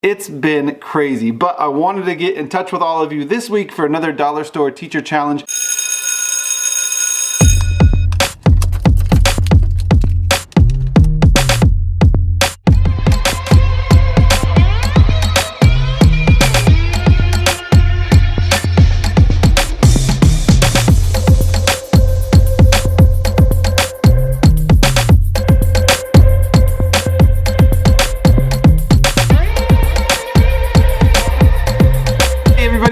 It's been crazy, but I wanted to get in touch with all of you this week for another Dollar Store Teacher Challenge.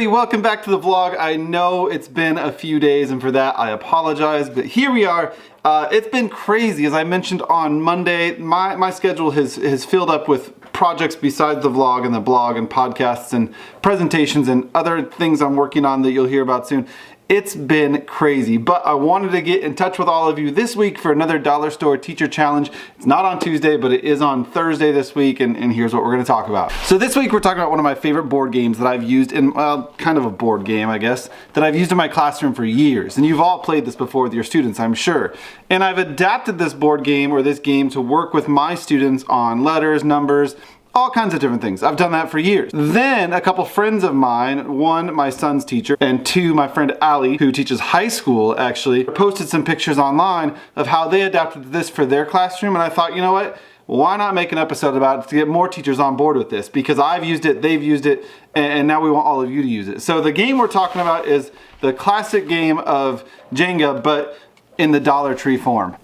Welcome back to the vlog. I know it's been a few days, and for that I apologize, but here we are. It's been crazy. As I mentioned on Monday, my schedule has filled up with projects besides the vlog and the blog and podcasts and presentations and other things I'm working on that you'll hear about soon. It's been crazy, but I wanted to get in touch with all of you this week for another Dollar Store Teacher Challenge. It's not on Tuesday, but it is on Thursday this week, and here's what we're going to talk about. So this week we're talking about one of my favorite board games that I've used in, well, kind of a board game, I guess, that I've used in my classroom for years. And you've all played this before with your students, I'm sure. And I've adapted this board game or this game to work with my students on letters, numbers, all kinds of different things. I've done that for years. Then a couple friends of mine, one, my son's teacher, and two, my friend Allie, who teaches high school actually, posted some pictures online of how they adapted this for their classroom. And I thought, you know what? Why not make an episode about it to get more teachers on board with this? Because I've used it, they've used it, and now we want all of you to use it. So the game we're talking about is the classic game of Jenga, but in the Dollar Tree form.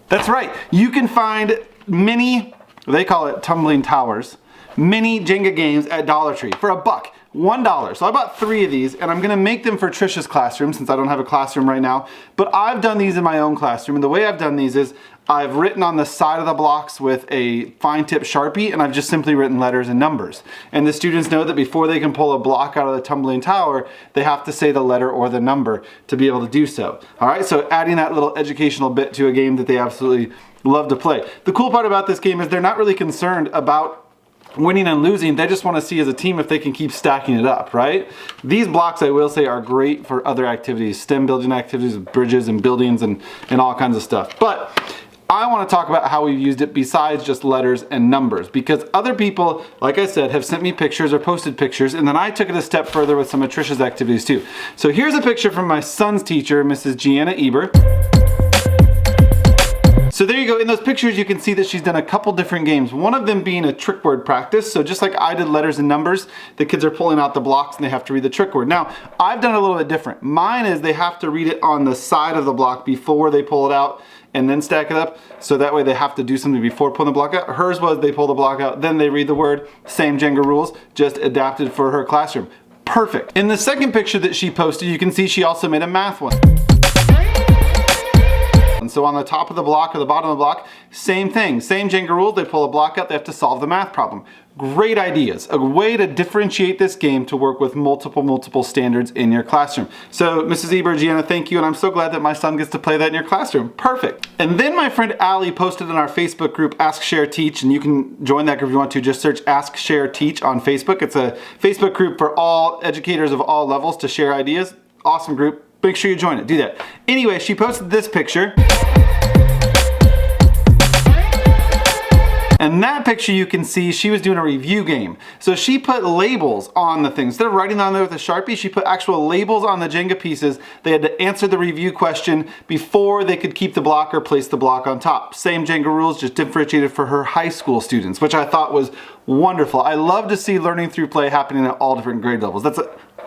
That's right. You can find many, they call it tumbling towers, mini Jenga games at Dollar Tree for $1. $1. So I bought 3 of these, and I'm gonna make them for Trisha's classroom since I don't have a classroom right now. But I've done these in my own classroom, and the way I've done these is I've written on the side of the blocks with a fine tip Sharpie, and I've just simply written letters and numbers. And the students know that before they can pull a block out of the tumbling tower, they have to say the letter or the number to be able to do so. All right, so adding that little educational bit to a game that they absolutely love to play. The cool part about this game is they're not really concerned about winning and losing. They just want to see as a team if they can keep stacking it up, right? These blocks, I will say, are great for other activities, STEM building activities, bridges and buildings and all kinds of stuff. But I want to talk about how we've used it besides just letters and numbers, because other people, like I said, have sent me pictures or posted pictures, and then I took it a step further with some of Trisha's activities too. So here's a picture from my son's teacher, Mrs. Gianna Eber. So there you go. In those pictures, you can see that she's done a couple different games. One of them being a trick word practice. So just like I did letters and numbers, the kids are pulling out the blocks and they have to read the trick word. Now, I've done it a little bit different. Mine is they have to read it on the side of the block before they pull it out and then stack it up. So that way they have to do something before pulling the block out. Hers was they pull the block out, then they read the word. Same Jenga rules, just adapted for her classroom. Perfect. In the second picture that she posted, you can see she also made a math one. And so on the top of the block or the bottom of the block, same thing, same Jenga rules. They pull a block out, they have to solve the math problem. Great ideas, a way to differentiate this game to work with multiple standards in your classroom. So Mrs. Eber, Gianna, thank you, and I'm so glad that my son gets to play that in your classroom. Perfect. And then my friend Allie posted in our Facebook group, Ask, Share, Teach, and you can join that group if you want to. Just search Ask, Share, Teach on Facebook. It's a Facebook group for all educators of all levels to share ideas. Awesome group. Make sure you join it, do that. Anyway, she posted this picture. And that picture you can see she was doing a review game. So she put labels on the things. Instead of writing on there with a Sharpie, she put actual labels on the Jenga pieces. They had to answer the review question before they could keep the block or place the block on top. Same Jenga rules, just differentiated for her high school students, which I thought was wonderful. I love to see learning through play happening at all different grade levels. That's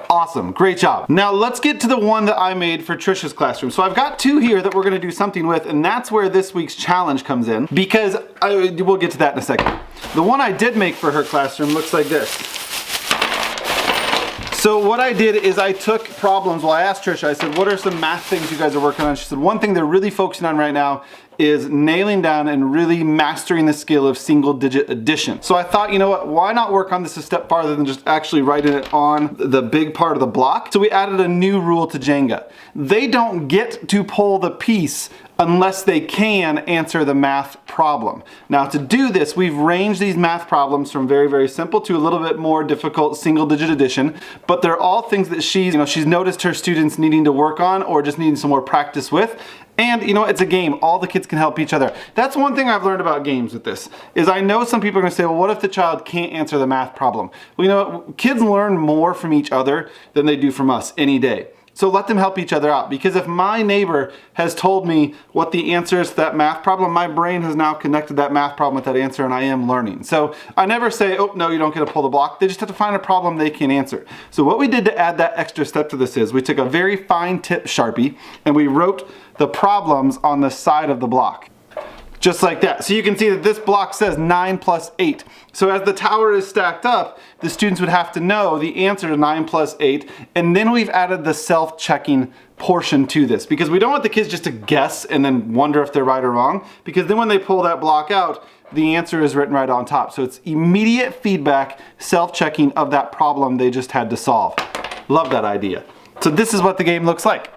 awesome, great job. Now let's get to the one that I made for Trisha's classroom. So I've got 2 here that we're gonna do something with, and that's where this week's challenge comes in, because we'll get to that in a second. The one I did make for her classroom looks like this. So what I did is I took problems. Well, I asked Trisha, I said, what are some math things you guys are working on? She said, one thing they're really focusing on right now is nailing down and really mastering the skill of single digit addition. So I thought, you know what, why not work on this a step farther than just actually writing it on the big part of the block? So we added a new rule to Jenga. They don't get to pull the piece unless they can answer the math problem. Now to do this, we've ranged these math problems from very, very simple to a little bit more difficult single digit addition, but they're all things that she's noticed her students needing to work on or just needing some more practice with. And you know, it's a game. All the kids can help each other. That's one thing I've learned about games with this, is I know some people are gonna say, well, what if the child can't answer the math problem? Well, you know, kids learn more from each other than they do from us any day. So let them help each other out, because if my neighbor has told me what the answer is to that math problem, my brain has now connected that math problem with that answer, and I am learning. So I never say, oh, no, you don't get to pull the block. They just have to find a problem they can answer. So what we did to add that extra step to this is we took a very fine tip Sharpie and we wrote the problems on the side of the block. Just like that. So you can see that this block says 9 plus 8. So as the tower is stacked up, the students would have to know the answer to 9 plus 8, and then we've added the self-checking portion to this, because we don't want the kids just to guess and then wonder if they're right or wrong, because then when they pull that block out, the answer is written right on top. So it's immediate feedback, self-checking of that problem they just had to solve. Love that idea. So this is what the game looks like.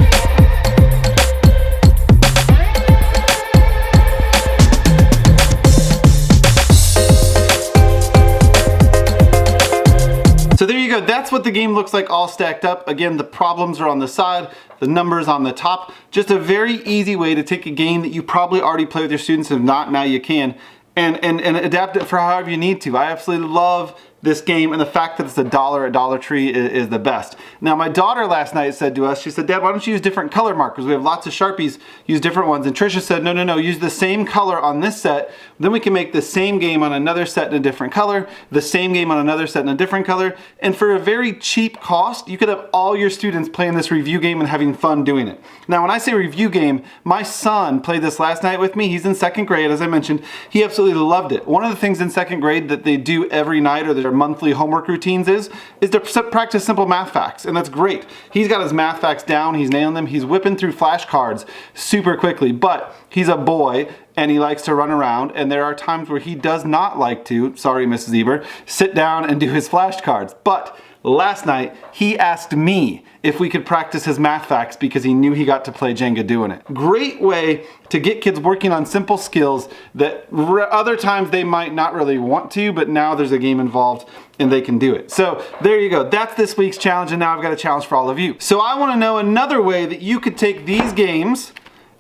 So there you go, that's what the game looks like all stacked up. Again, the problems are on the side, the numbers on the top. Just a very easy way to take a game that you probably already play with your students. If not, now you can, and adapt it for however you need to. I absolutely love this game, and the fact that it's $1 at Dollar Tree is the best. Now my daughter last night said to us, she said, Dad, why don't you use different color markers? We have lots of Sharpies, use different ones. And Trisha said, no, use the same color on this set, then we can make the same game on another set in a different color, the same game on another set in a different color, and for a very cheap cost, you could have all your students playing this review game and having fun doing it. Now when I say review game, my son played this last night with me. He's in 2nd grade, as I mentioned. He absolutely loved it. One of the things in 2nd grade that they do every night, or their monthly homework routines, is to practice simple math facts, and that's great. He's got his math facts down, he's nailing them, he's whipping through flashcards super quickly, but he's a boy and he likes to run around, and there are times where he does not like to, sorry Mrs. Eber, sit down and do his flashcards. But last night, he asked me if we could practice his math facts because he knew he got to play Jenga doing it. Great way to get kids working on simple skills that other times they might not really want to, but now there's a game involved and they can do it. So there you go. That's this week's challenge, and now I've got a challenge for all of you. So I want to know another way that you could take these games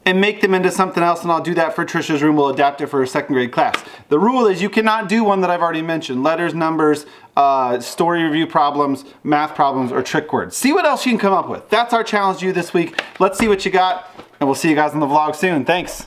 and make them into something else, and I'll do that for Trisha's room. We'll adapt it for her 2nd grade class. The rule is you cannot do one that I've already mentioned: letters, numbers, story review problems, math problems, or trick words. See what else you can come up with. That's our challenge to you this week. Let's see what you got, and we'll see you guys in the vlog soon. Thanks.